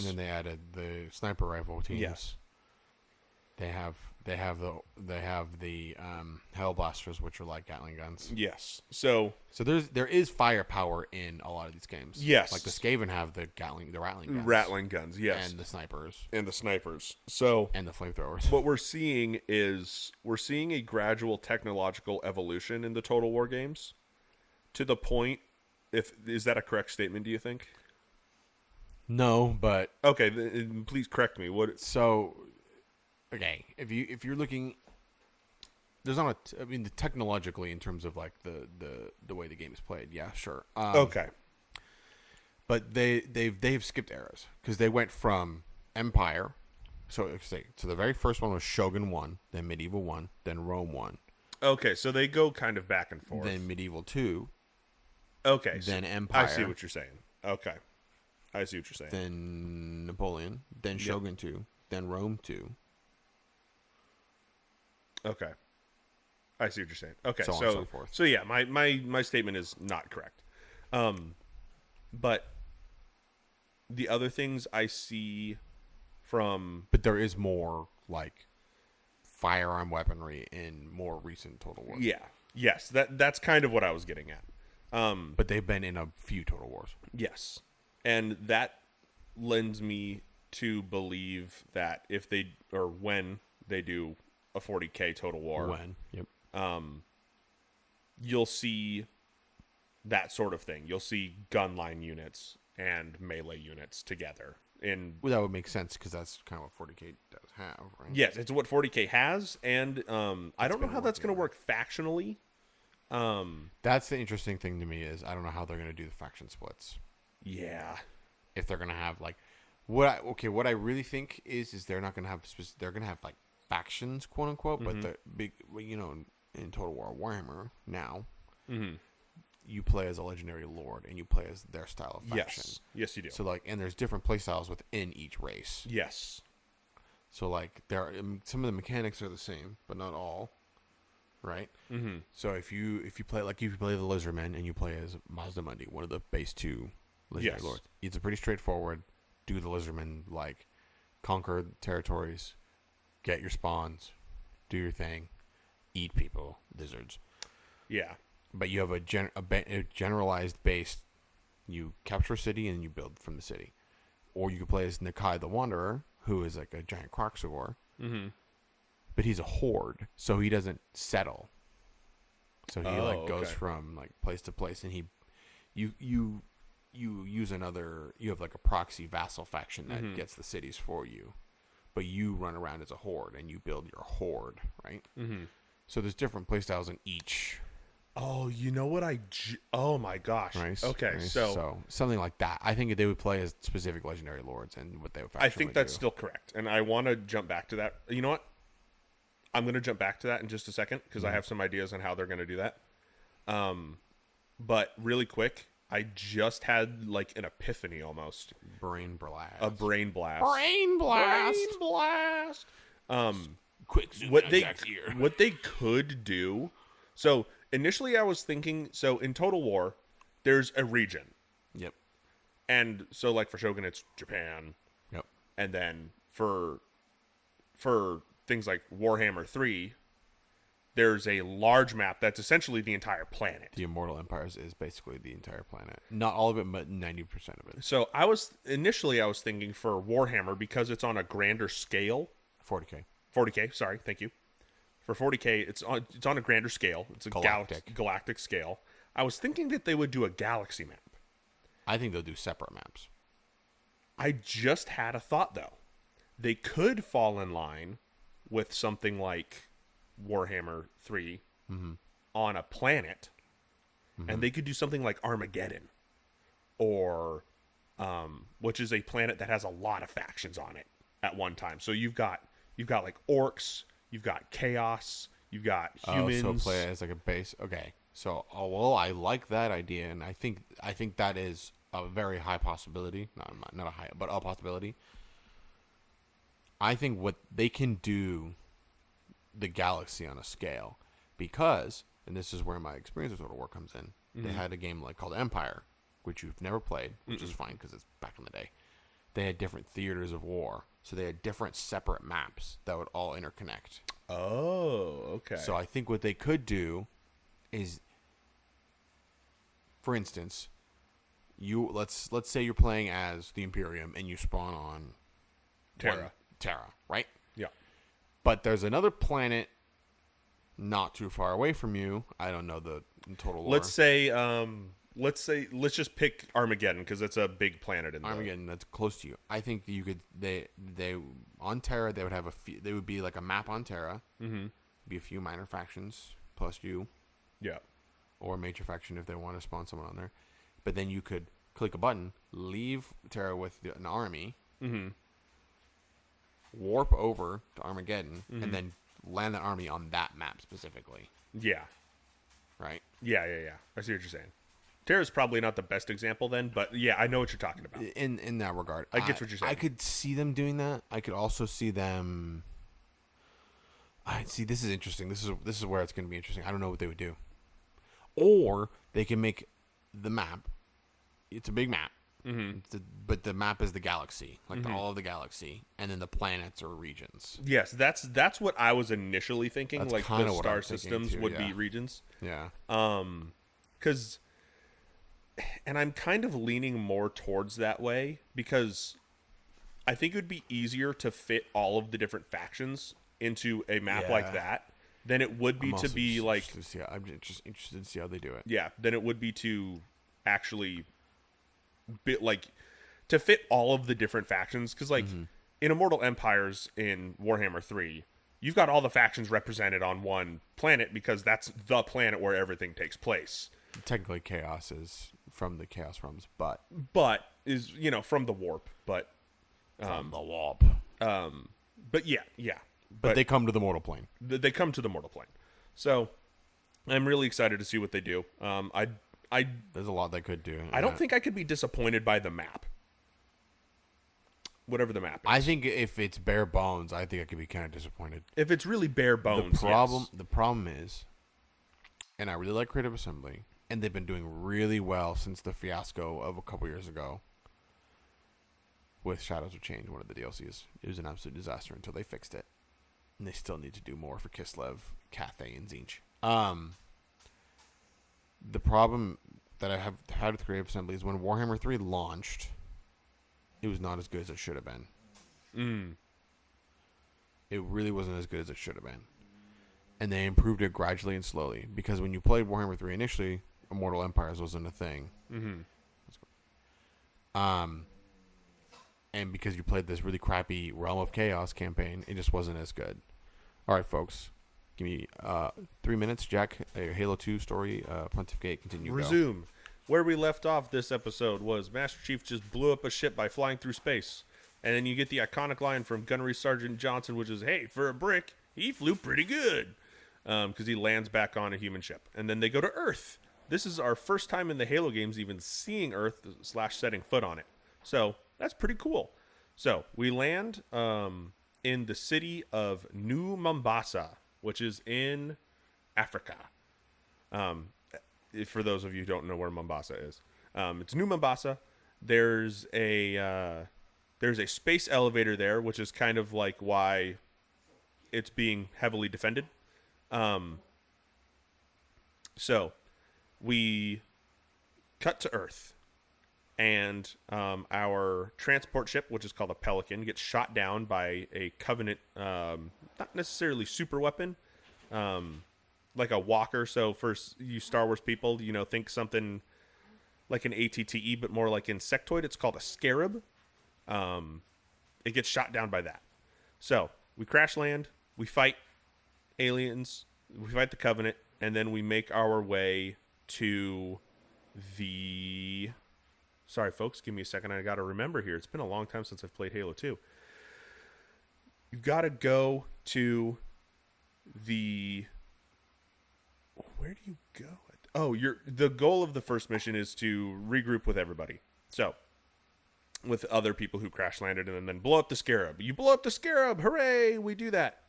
then they added the sniper rifle teams. Yes. They have the Hellblasters, which are like Gatling guns. Yes. So there is firepower in a lot of these games. Yes. Like the Skaven have the rattling guns. Rattling guns, yes. And the snipers. So and the flamethrowers. What we're seeing is a gradual technological evolution in the Total War games. to the point. Is that a correct statement? Do you think? No, but Okay, please correct me. What? so okay, if you're looking, there's not I mean, technologically in terms of like the way the game is played, yeah, sure. Okay. But they've skipped eras because they went from Empire. So the very first one was Shogun 1, then Medieval 1, then Rome 1. Okay, so they go kind of back and forth. Then Medieval 2. Okay. Then Empire. I see what you're saying. Okay. I see what you're saying. Then Napoleon. Then Shogun 2. Then Rome 2. Okay. I see what you're saying. Okay. So on and so forth. So yeah, my statement is not correct. But the other things I see from... But there is more, like, firearm weaponry in more recent Total War. Yeah. Yes, that's kind of what I was getting at. But they've been in a few Total Wars. Yes. And that lends me to believe that if they, or when they do a 40K Total War... Yep. You'll see that sort of thing. You'll see gun line units and melee units together. Well, that would make sense because that's kind of what 40K does have, right? Yes, it's what 40K has, and I don't know how that's going to work factionally. That's the interesting thing to me is I don't know how they're going to do the faction splits. Yeah. If they're going to have like what I really think is they're not going to have they're going to have like factions, quote unquote, but the big, in Total War Warhammer now, you play as a legendary lord and you play as their style of faction. Yes, you do. So like, and there's different play styles within each race. Yes. So like, some of the mechanics are the same, but not all. Right. Mm-hmm. So if you play the Lizardmen and you play as Mazda Mundi, one of the base 2 legendary lords, it's a pretty straightforward. Do the Lizardmen, like conquer territories, get your spawns, do your thing, eat people, lizards. Yeah. But you have a generalized base. You capture a city and you build from the city. Or you could play as Nakai the Wanderer, who is like a giant Kroxigor. Mm-hmm. But he's a horde, so he doesn't settle. So he goes from like place to place, and you use another. You have like a proxy vassal faction that gets the cities for you, but you run around as a horde and you build your horde, right? Mm-hmm. So there's different playstyles in each. Oh, you know what oh my gosh. Right. Okay, right. so something like that. I think they would play as specific legendary lords and what they would. I think that's still correct, and I want to jump back to that. You know what? I'm going to jump back to that in just a second because I have some ideas on how they're going to do that. But really quick, I just had like an epiphany almost. Brain blast. A brain blast. Brain blast. Brain blast. Quick zoom what in on they Jack's ear. what they could do. So initially, I was thinking. So in Total War, there's a region. Yep. And so like for Shogun, it's Japan. Yep. And then for things like Warhammer 3, there's a large map that's essentially the entire planet. The Immortal Empires is basically the entire planet. Not all of it, but 90% of it. So I was thinking for Warhammer, because it's on a grander scale. 40K, sorry, thank you. For 40K, it's on a grander scale. It's a galactic scale. I was thinking that they would do a galaxy map. I think they'll do separate maps. I just had a thought, though. They could fall in line with something like Warhammer 3 on a planet, and they could do something like Armageddon, or which is a planet that has a lot of factions on it at one time. So you've got like orcs, you've got chaos, you've got humans. So play as like a base. Okay, so I like that idea, and I think that is a very high possibility. Not a high, but a possibility. I think what they can do the galaxy on a scale, because, and this is where my experience with Total War comes in, they had a game called Empire, which you've never played, which is fine because it's back in the day. They had different theaters of war, so they had different separate maps that would all interconnect. Oh, okay. So I think what they could do is, for instance, let's say you're playing as the Imperium and you spawn on Terra, right? Yeah. But there's another planet not too far away from you. I don't know in total lore. Let's just pick Armageddon because it's a big planet in there. Armageddon, that's close to you. I think you could. They on Terra, they would have they would be like a map on Terra. Mm-hmm. Be a few minor factions plus you. Yeah. Or a major faction if they want to spawn someone on there. But then you could click a button, leave Terra with an army, warp over to Armageddon, and then land the army on that map specifically. Yeah. Right? Yeah. I see what you're saying. Terra's probably not the best example then, but yeah, I know what you're talking about. In that regard. I get what you're saying. I could see them doing that. I could also see them... this is interesting. This is where it's going to be interesting. I don't know what they would do. Or they can make the map. It's a big map, but the map is the galaxy, like all of the galaxy, and then the planets or regions. Yes, that's what I was initially thinking. That's like the star systems too, would be regions. Yeah. Because, and I'm kind of leaning more towards that way because I think it would be easier to fit all of the different factions into a map like that than it would be to be like. I'm just interested to see how they do it. Yeah, than it would be to actually, to fit all of the different factions. Because like in Immortal Empires in Warhammer 3, you've got all the factions represented on one planet because that's the planet where everything takes place. Technically, Chaos is from the Chaos Realms, but is from the Warp, but from the Warp. But yeah. But they come to the mortal plane. They come to the mortal plane. So I'm really excited to see what they do. There's a lot they could do. I don't think I could be disappointed by the map. Whatever the map is. I think if it's bare bones, I think I could be kind of disappointed. If it's really bare bones, the problem is, and I really like Creative Assembly, and they've been doing really well since the fiasco of a couple years ago with Shadows of Change, one of the DLCs. It was an absolute disaster until they fixed it. And they still need to do more for Kislev, Cathay, and Zinch. The problem that I have had with Creative Assembly is when Warhammer 3 launched, it was not as good as it should have been. It really wasn't as good as it should have been. And they improved it gradually and slowly. Because when you played Warhammer 3 initially, Immortal Empires wasn't a thing. And because you played this really crappy Realm of Chaos campaign, it just wasn't as good. All right, folks. Give me 3 minutes, Jack. Halo 2 story, Pontificate, continue. Resume. Go. Where we left off this episode was Master Chief just blew up a ship by flying through space. And then you get the iconic line from Gunnery Sergeant Johnson, which is, hey, for a brick, he flew pretty good. Because he lands back on a human ship. And then they go to Earth. This is our first time in the Halo games even seeing Earth / setting foot on it. So that's pretty cool. So we land in the city of New Mombasa, which is in Africa. For those of you who don't know where Mombasa is, it's New Mombasa. There's a space elevator there, which is kind of like why it's being heavily defended. So we cut to Earth. And our transport ship, which is called a Pelican, gets shot down by a Covenant, not necessarily super weapon, like a walker. So for you Star Wars people, think something like an ATTE, but more like insectoid. It's called a Scarab. It gets shot down by that. So we crash land, we fight aliens, we fight the Covenant, and then we make our way to the... Sorry, folks. Give me a second. I got to remember here. It's been a long time since I've played Halo 2. You've got to go to the... Where do you go? Oh, the goal of the first mission is to regroup with everybody. So, with other people who crash landed and then blow up the Scarab. You blow up the Scarab. Hooray! We do that.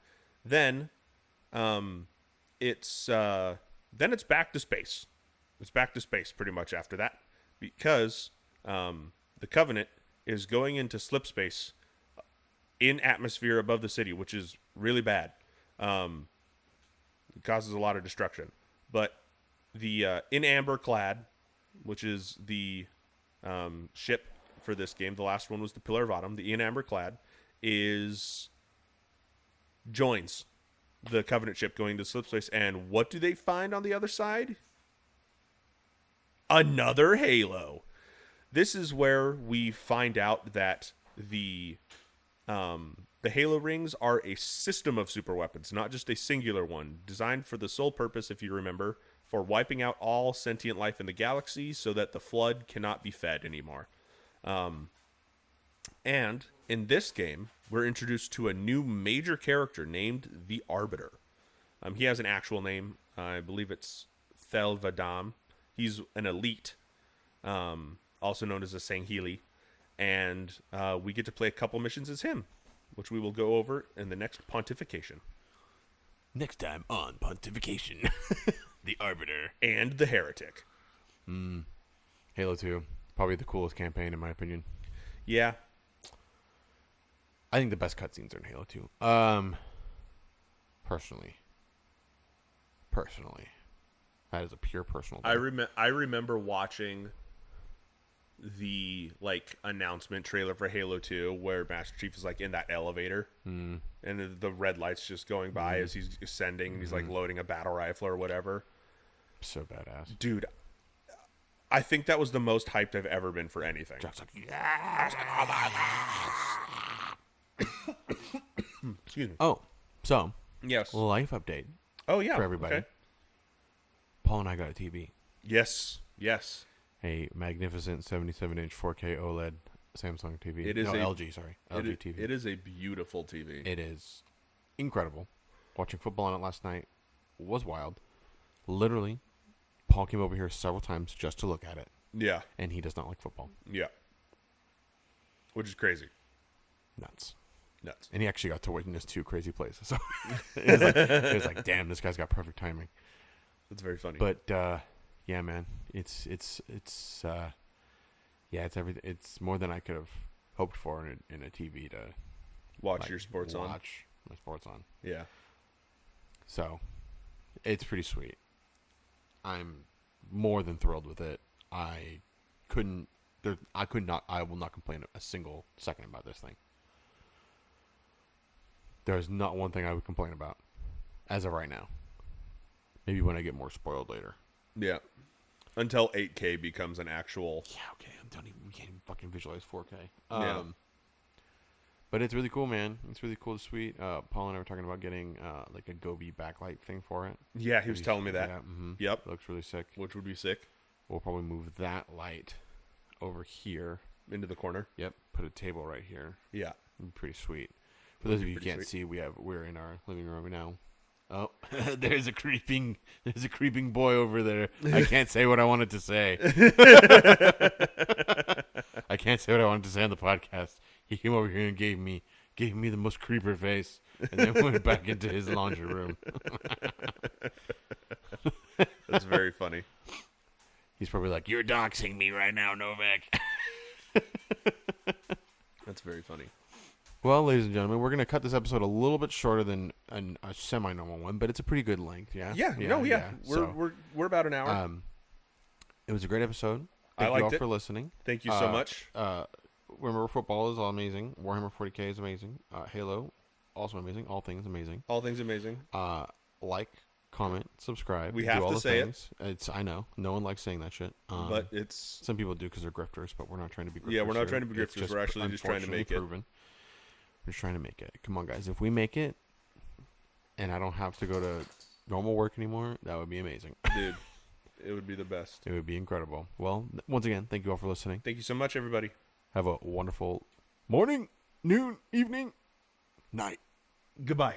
Then, it's back to space. It's back to space pretty much after that. Because... the Covenant is going into slip space in atmosphere above the city, which is really bad. It causes a lot of destruction. But the in Amber Clad, which is the ship for this game, the last one was the Pillar of Autumn. The in Amber Clad joins the Covenant ship going to slip space. And what do they find on the other side? another Halo. This is where we find out that the Halo rings are a system of super weapons, not just a singular one, designed for the sole purpose, if you remember, for wiping out all sentient life in the galaxy so that the flood cannot be fed anymore. And in this game, we're introduced to a new major character named the Arbiter. He has an actual name. I believe it's Thel Vadam. He's an elite, also known as a Sangheili. And we get to play a couple missions as him, which we will go over in the next Pontification. Next time on Pontification, the Arbiter. And the Heretic. Halo 2, probably the coolest campaign in my opinion. Yeah. I think the best cutscenes are in Halo 2. Personally. That is a pure personal thing. I remember watching the announcement trailer for Halo 2 where Master Chief is in that elevator and the red lights just going by as he's ascending and he's loading a battle rifle or whatever. So badass. Dude, I think that was the most hyped I've ever been for anything. Jack's like, yes! Oh my God. Excuse me. Oh, so yes. Life update. Oh yeah, for everybody. Okay. Paul and I got a TV. Yes. A magnificent 77-inch 4K OLED Samsung TV. It is LG. Sorry, LG TV. It is a beautiful TV. It is incredible. Watching football on it last night was wild. Literally, Paul came over here several times just to look at it. Yeah, and he does not like football. Yeah, which is crazy. Nuts. And he actually got to witness two crazy plays. So it was like, damn, this guy's got perfect timing. That's very funny. But yeah, man, it's everything. It's more than I could have hoped for in a TV to watch your sports on. Watch my sports on. Yeah. So it's pretty sweet. I'm more than thrilled with it. I will not complain a single second about this thing. There's not one thing I would complain about as of right now. Maybe when I get more spoiled later. Yeah. Until 8K becomes an actual. Yeah, okay. We can't even fucking visualize 4K. Yeah. But it's really cool, man. It's really cool, sweet. Paul and I were talking about getting a Gobi backlight thing for it. Yeah, he was telling me that. Yeah, mm-hmm. Yep. It looks really sick. Which would be sick. We'll probably move that light over here. Into the corner. Yep. Put a table right here. Yeah. Pretty sweet. For those of you who can't see, we're in our living room now. Oh, there's a creeping boy over there. I can't say what I wanted to say. I can't say what I wanted to say on the podcast. He came over here and gave me the most creeper face, and then went back into his laundry room. That's very funny. He's probably like, "You're doxing me right now, Novak." That's very funny. Well, ladies and gentlemen, we're going to cut this episode a little bit shorter than a semi-normal one, but it's a pretty good length, yeah? Yeah. We're about an hour. It was a great episode. Thank you all for listening. Thank you so much. Remember, football is all amazing. Warhammer 40K is amazing. Halo, also amazing. All things amazing. All things amazing. Like, comment, subscribe. We have to say it. I know. No one likes saying that shit. But it's... Some people do because they're grifters, but we're not trying to be grifters. Yeah, we're not trying to be grifters. We're actually just trying to make it. We're just trying to make it. Come on, guys. If we make it, and I don't have to go to normal work anymore, that would be amazing. Dude, it would be the best. It would be incredible. Well, once again, thank you all for listening. Thank you so much, everybody. Have a wonderful morning, noon, evening, night. Goodbye.